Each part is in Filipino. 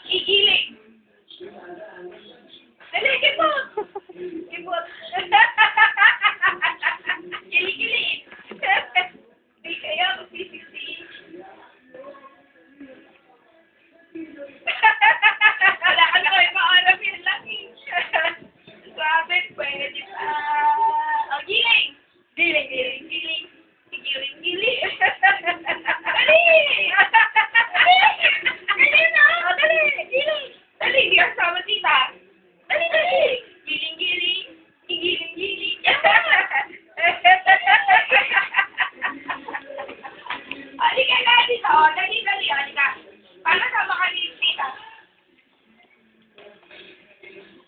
Igiling. Dali, kibot. Kibot. Gili-gili. Di kayo, magsisisi. Wala ka na kayo maalam yun lang eh. Sabi, pwede pa. O, giling. Giling, giling, giling. Giling, giling. Dali! Dali na! Dali! Giling! Dali, di kasama tita. Dali, dali! Giling, giling. Giling, giling. Halika na dito. Dali, dali. Halika. Para sama ka ni tita.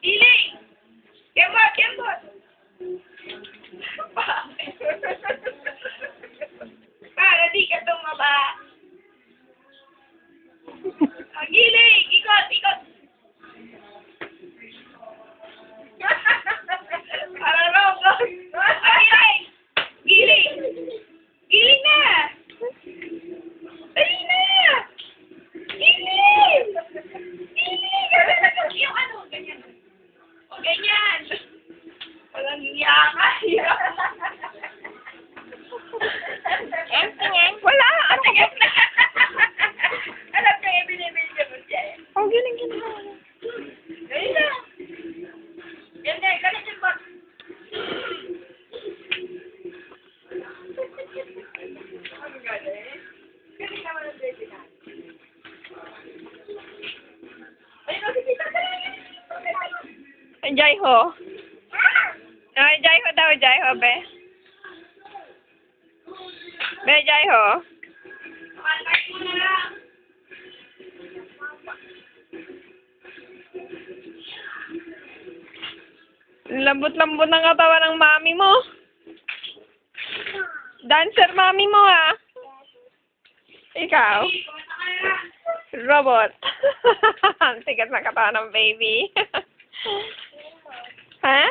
Giling! Kembot, kembot. Para di ka tumaba. Ang giling! Ikot, ikot! Para robot! Giling! Giling! Giling na! Dali na! Giling! Giling! Yung ano, ganyan. O, ganyan. Walang iyakan. Wala! Ano ka? Alam ko yung binibili mo siya eh. Ang giling-giling. Dali na. Yan na, galit yung bag. Ang galit. Galit naman ang baby na. Ayun, si tita ka lang. Jai ho. Ay, Jai ho daw, Jai ho, be. Be, Jai ho. Pakalkay mo na lang. Lambot-lambot ng katawan ng mami mo. Dancer mami mo, ha? Ikaw? Kumanta ka na lang. Robot. Ang tigas ng katawan ng baby. Ha?